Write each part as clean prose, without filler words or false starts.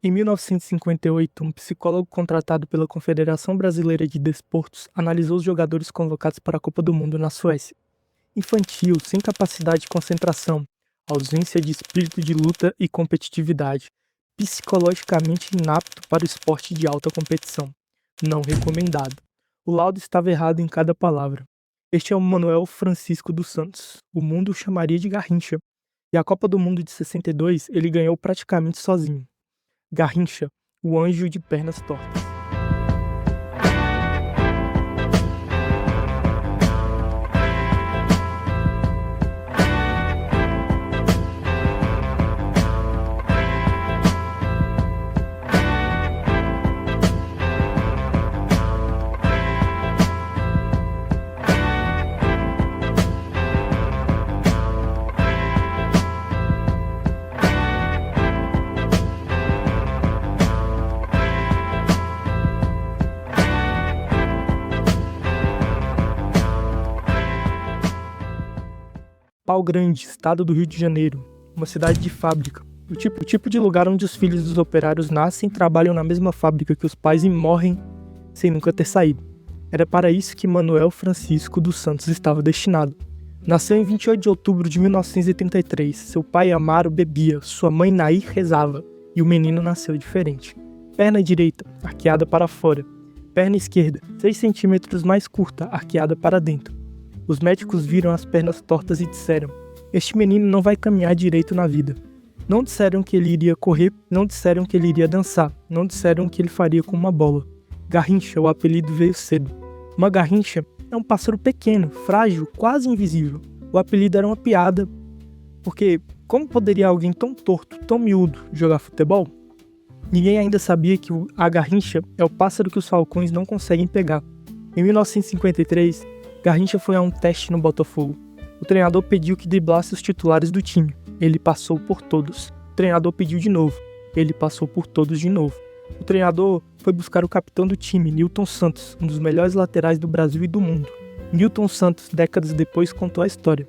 Em 1958, um psicólogo contratado pela Confederação Brasileira de Desportos analisou os jogadores convocados para a Copa do Mundo na Suécia. Infantil, sem capacidade de concentração, ausência de espírito de luta e competitividade, psicologicamente inapto para o esporte de alta competição. Não recomendado. O laudo estava errado em cada palavra. Este é o Manuel Francisco dos Santos. O mundo o chamaria de Garrincha. E a Copa do Mundo de 62 ele ganhou praticamente sozinho. Garrincha, o anjo de pernas tortas. Pau Grande, estado do Rio de Janeiro, uma cidade de fábrica. O tipo de lugar onde os filhos dos operários nascem, trabalham na mesma fábrica que os pais e morrem sem nunca ter saído. Era para isso que Manuel Francisco dos Santos estava destinado. Nasceu em 28 de outubro de 1983. Seu pai Amaro bebia, sua mãe Nair rezava, e o menino nasceu diferente. Perna direita, arqueada para fora. Perna esquerda, 6 centímetros mais curta, arqueada para dentro. Os médicos viram as pernas tortas e disseram: este menino não vai caminhar direito na vida. Não disseram que ele iria correr, não disseram que ele iria dançar, não disseram que ele faria com uma bola. Garrincha, o apelido veio cedo. Uma garrincha é um pássaro pequeno, frágil, quase invisível. O apelido era uma piada, porque como poderia alguém tão torto, tão miúdo, jogar futebol? Ninguém ainda sabia que a garrincha é o pássaro que os falcões não conseguem pegar. Em 1953, Garrincha foi a um teste no Botafogo. O treinador pediu que driblasse os titulares do time. Ele passou por todos. O treinador pediu de novo. Ele passou por todos de novo. O treinador foi buscar o capitão do time, Nilton Santos, um dos melhores laterais do Brasil e do mundo. Nilton Santos, décadas depois, contou a história.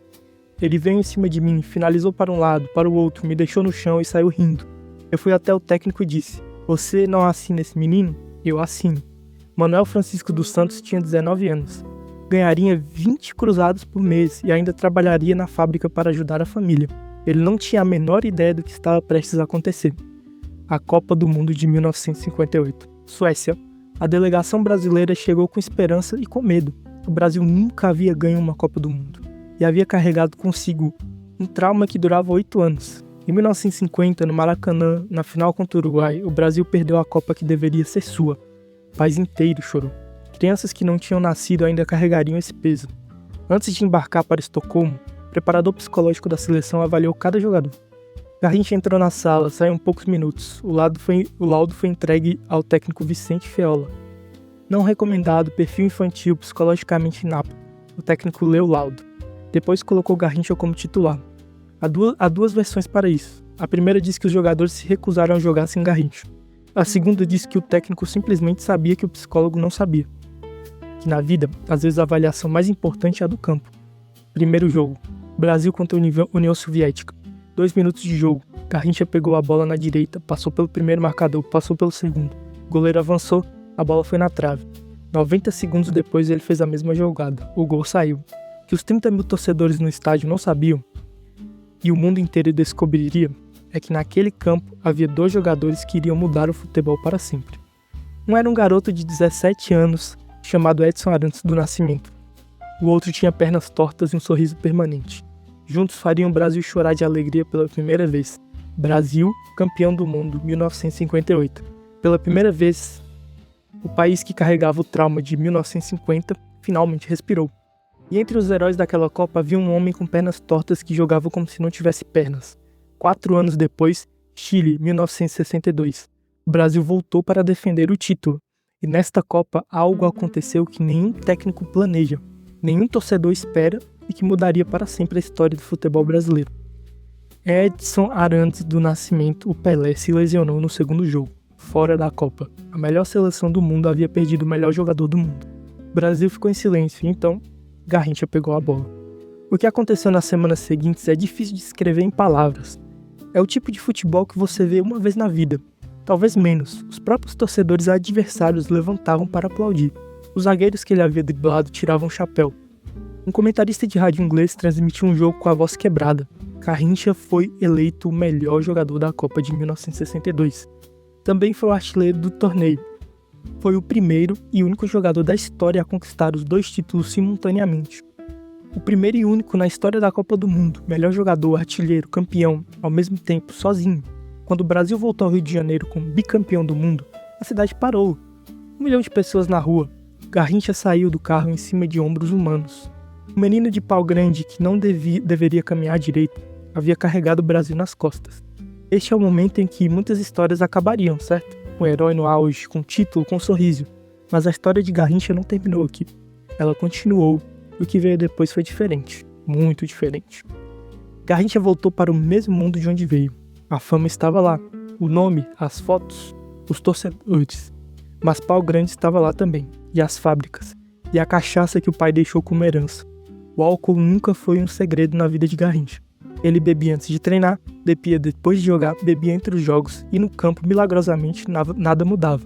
Ele veio em cima de mim, finalizou para um lado, para o outro, me deixou no chão e saiu rindo. Eu fui até o técnico e disse: você não assina esse menino? Eu assino. Manuel Francisco dos Santos tinha 19 anos. Ganharia 20 cruzados por mês e ainda trabalharia na fábrica para ajudar a família. Ele não tinha a menor ideia do que estava prestes a acontecer. A Copa do Mundo de 1958. Suécia. A delegação brasileira chegou com esperança e com medo. O Brasil nunca havia ganho uma Copa do Mundo e havia carregado consigo um trauma que durava 8 anos. Em 1950, no Maracanã, na final contra o Uruguai, o Brasil perdeu a Copa que deveria ser sua. O país inteiro chorou. Crianças que não tinham nascido ainda carregariam esse peso. Antes de embarcar para Estocolmo, o preparador psicológico da seleção avaliou cada jogador. Garrincha entrou na sala, saiu em poucos minutos. O laudo foi entregue ao técnico Vicente Feola. Não recomendado, perfil infantil, psicologicamente inapto. O técnico leu o laudo. Depois colocou Garrincha como titular. Há duas versões para isso. A primeira diz que os jogadores se recusaram a jogar sem Garrincha. A segunda diz que o técnico simplesmente sabia que o psicólogo não sabia. Que na vida, às vezes a avaliação mais importante é a do campo. Primeiro jogo, Brasil contra a União Soviética. 2 minutos de jogo, Garrincha pegou a bola na direita, passou pelo primeiro marcador, passou pelo segundo. O goleiro avançou, a bola foi na trave. 90 segundos depois ele fez a mesma jogada, o gol saiu. O que os 30 mil torcedores no estádio não sabiam, e o mundo inteiro descobriria, é que naquele campo havia 2 jogadores que iriam mudar o futebol para sempre. Um era um garoto de 17 anos, chamado Edson Arantes do Nascimento. O outro tinha pernas tortas e um sorriso permanente. Juntos fariam o Brasil chorar de alegria pela primeira vez. Brasil, campeão do mundo, 1958. Pela primeira vez, o país que carregava o trauma de 1950 finalmente respirou. E entre os heróis daquela Copa havia um homem com pernas tortas que jogava como se não tivesse pernas. 4 anos depois, Chile, 1962. O Brasil voltou para defender o título. E nesta Copa, algo aconteceu que nenhum técnico planeja, nenhum torcedor espera e que mudaria para sempre a história do futebol brasileiro. Edson Arantes do Nascimento, o Pelé, se lesionou no segundo jogo, fora da Copa. A melhor seleção do mundo havia perdido o melhor jogador do mundo. O Brasil ficou em silêncio e então Garrincha pegou a bola. O que aconteceu nas semanas seguintes é difícil de escrever em palavras. É o tipo de futebol que você vê uma vez na vida. Talvez menos, os próprios torcedores adversários levantavam para aplaudir. Os zagueiros que ele havia driblado tiravam o chapéu. Um comentarista de rádio inglês transmitiu um jogo com a voz quebrada. Garrincha foi eleito o melhor jogador da Copa de 1962. Também foi o artilheiro do torneio. Foi o primeiro e único jogador da história a conquistar os 2 títulos simultaneamente. O primeiro e único na história da Copa do Mundo, melhor jogador, artilheiro, campeão, ao mesmo tempo, sozinho. Quando o Brasil voltou ao Rio de Janeiro como bicampeão do mundo, a cidade parou. 1 milhão de pessoas na rua. Garrincha saiu do carro em cima de ombros humanos. O menino de pau grande que não deveria caminhar direito havia carregado o Brasil nas costas. Este é o momento em que muitas histórias acabariam, certo? Com o herói no auge, com título, com sorriso. Mas a história de Garrincha não terminou aqui. Ela continuou. E o que veio depois foi diferente, muito diferente. Garrincha voltou para o mesmo mundo de onde veio. A fama estava lá, o nome, as fotos, os torcedores. Mas pau grande estava lá também, e as fábricas, e a cachaça que o pai deixou como herança. O álcool nunca foi um segredo na vida de Garrincha. Ele bebia antes de treinar, bebia depois de jogar, bebia entre os jogos, e no campo, milagrosamente, nada mudava.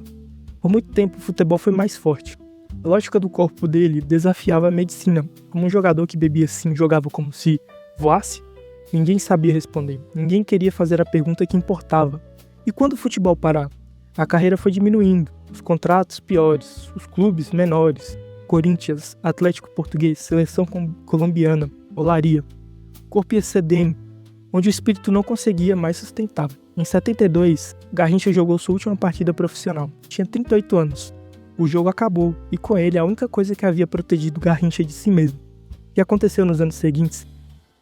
Por muito tempo, o futebol foi mais forte. A lógica do corpo dele desafiava a medicina. Como um jogador que bebia assim jogava como se voasse, ninguém sabia responder. Ninguém queria fazer a pergunta que importava. E quando o futebol parar? A carreira foi diminuindo. Os contratos piores, os clubes menores. Corinthians, Atlético Português, Seleção Colombiana, Olaria. O corpo ia cedendo, onde o espírito não conseguia mais sustentar. Em 72, Garrincha jogou sua última partida profissional. Tinha 38 anos. O jogo acabou, e com ele a única coisa que havia protegido Garrincha de si mesmo. O que aconteceu nos anos seguintes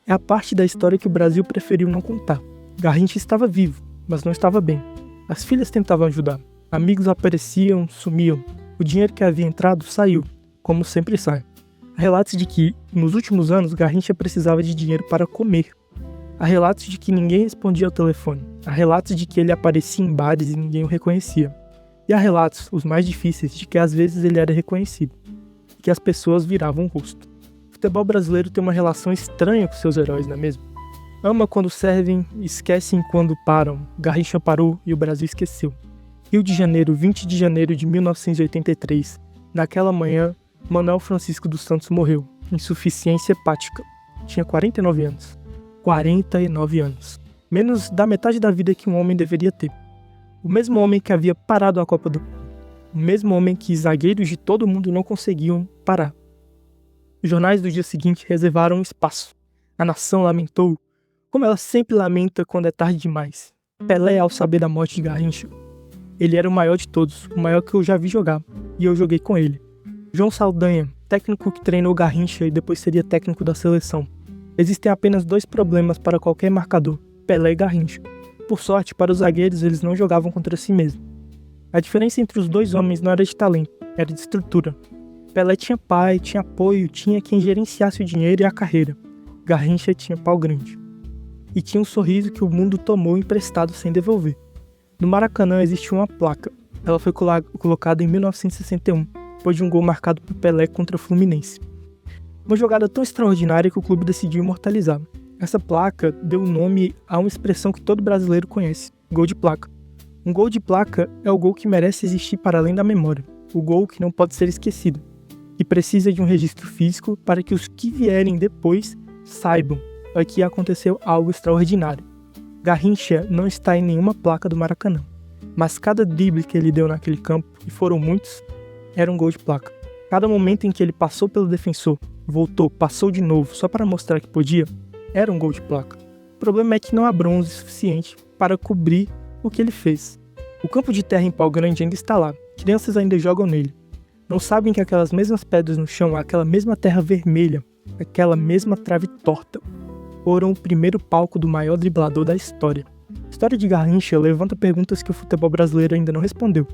é a parte da história que o Brasil preferiu não contar. Garrincha estava vivo, mas não estava bem. As filhas tentavam ajudar. Amigos apareciam, sumiam. O dinheiro que havia entrado saiu, como sempre sai. Há relatos de que, nos últimos anos, Garrincha precisava de dinheiro para comer. Há relatos de que ninguém respondia ao telefone. Há relatos de que ele aparecia em bares e ninguém o reconhecia. E há relatos, os mais difíceis, de que às vezes ele era reconhecido, que as pessoas viravam o rosto. O futebol brasileiro tem uma relação estranha com seus heróis, não é mesmo? Ama quando servem, esquecem quando param. Garrincha parou e o Brasil esqueceu. Rio de Janeiro, 20 de janeiro de 1983. Naquela manhã, Manuel Francisco dos Santos morreu. Insuficiência hepática. Tinha 49 anos. 49 anos. Menos da metade da vida que um homem deveria ter. O mesmo homem que havia parado a Copa do Mundo. O mesmo homem que zagueiros de todo mundo não conseguiam parar. Os jornais do dia seguinte reservaram um espaço. A nação lamentou, como ela sempre lamenta quando é tarde demais. Pelé, ao saber da morte de Garrincha, ele era o maior de todos, o maior que eu já vi jogar, e eu joguei com ele. João Saldanha, técnico que treinou Garrincha e depois seria técnico da seleção. Existem apenas 2 problemas para qualquer marcador, Pelé e Garrincha. Por sorte, para os zagueiros, eles não jogavam contra si mesmos. A diferença entre os 2 homens não era de talento, era de estrutura. Pelé tinha pai, tinha apoio, tinha quem gerenciasse o dinheiro e a carreira. Garrincha tinha pau grande. E tinha um sorriso que o mundo tomou emprestado sem devolver. No Maracanã existe uma placa. Ela foi colocada em 1961, depois de um gol marcado por Pelé contra o Fluminense. Uma jogada tão extraordinária que o clube decidiu imortalizar. Essa placa deu nome a uma expressão que todo brasileiro conhece, gol de placa. Um gol de placa é o gol que merece existir para além da memória, o gol que não pode ser esquecido, que precisa de um registro físico para que os que vierem depois saibam que aconteceu algo extraordinário. Garrincha não está em nenhuma placa do Maracanã, mas cada drible que ele deu naquele campo, e foram muitos, era um gol de placa. Cada momento em que ele passou pelo defensor, voltou, passou de novo, só para mostrar que podia, era um gol de placa. O problema é que não há bronze suficiente para cobrir o que ele fez. O campo de terra em pau grande ainda está lá, crianças ainda jogam nele. Não sabem que aquelas mesmas pedras no chão, aquela mesma terra vermelha, aquela mesma trave torta, foram o primeiro palco do maior driblador da história. A história de Garrincha levanta perguntas que o futebol brasileiro ainda não respondeu.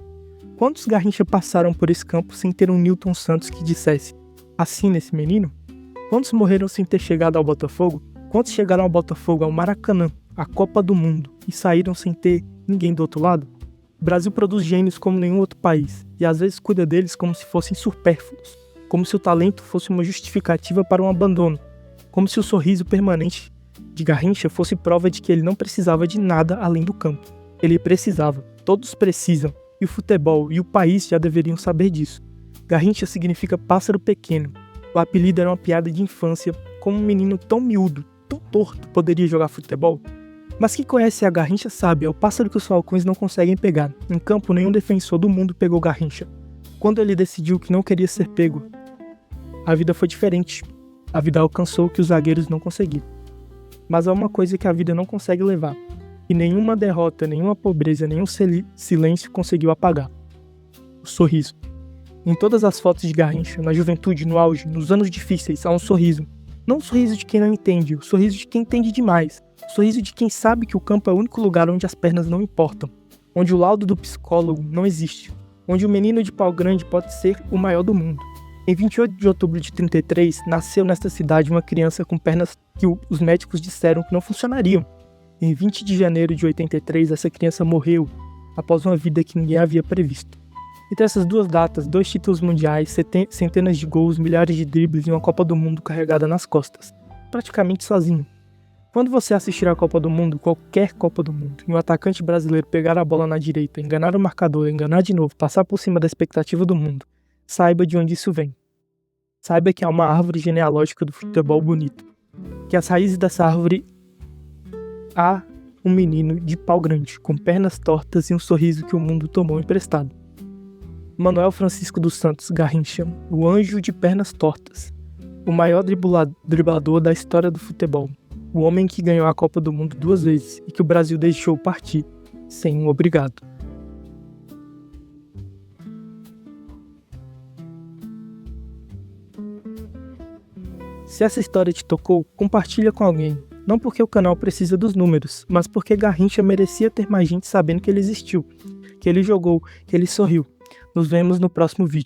Quantos Garrincha passaram por esse campo sem ter um Nilton Santos que dissesse: assina esse menino? Quantos morreram sem ter chegado ao Botafogo? Quantos chegaram ao Botafogo, ao Maracanã, à Copa do Mundo, e saíram sem ter ninguém do outro lado? O Brasil produz gênios como nenhum outro país, e às vezes cuida deles como se fossem supérfluos, como se o talento fosse uma justificativa para um abandono, como se o sorriso permanente de Garrincha fosse prova de que ele não precisava de nada além do campo. Ele precisava. Todos precisam, e o futebol e o país já deveriam saber disso. Garrincha significa pássaro pequeno. O apelido era uma piada de infância, como um menino tão miúdo, tão torto, poderia jogar futebol. Mas quem conhece a Garrincha sabe, é o pássaro que os falcões não conseguem pegar. Em campo, nenhum defensor do mundo pegou Garrincha. Quando ele decidiu que não queria ser pego, a vida foi diferente. A vida alcançou o que os zagueiros não conseguiram. Mas há uma coisa que a vida não consegue levar, e nenhuma derrota, nenhuma pobreza, nenhum silêncio conseguiu apagar: o sorriso. Em todas as fotos de Garrincha, na juventude, no auge, nos anos difíceis, há um sorriso. Não o sorriso de quem não entende, o sorriso de quem entende demais. O sorriso de quem sabe que o campo é o único lugar onde as pernas não importam, onde o laudo do psicólogo não existe, onde o menino de pau grande pode ser o maior do mundo. Em 28 de outubro de 33, nasceu nesta cidade uma criança com pernas que os médicos disseram que não funcionariam. Em 20 de janeiro de 83, essa criança morreu após uma vida que ninguém havia previsto. Entre essas duas datas, 2 títulos mundiais, centenas de gols, milhares de dribles e uma Copa do Mundo carregada nas costas, praticamente sozinho. Quando você assistir a Copa do Mundo, qualquer Copa do Mundo, e um atacante brasileiro pegar a bola na direita, enganar o marcador, enganar de novo, passar por cima da expectativa do mundo, saiba de onde isso vem. Saiba que há uma árvore genealógica do futebol bonito, que as raízes dessa árvore há um menino de pau grande, com pernas tortas e um sorriso que o mundo tomou emprestado. Manuel Francisco dos Santos Garrincha, o anjo de pernas tortas, o maior driblador da história do futebol, o homem que ganhou a Copa do Mundo 2 vezes e que o Brasil deixou partir sem um obrigado. Se essa história te tocou, compartilha com alguém. Não porque o canal precisa dos números, mas porque Garrincha merecia ter mais gente sabendo que ele existiu, que ele jogou, que ele sorriu. Nos vemos no próximo vídeo.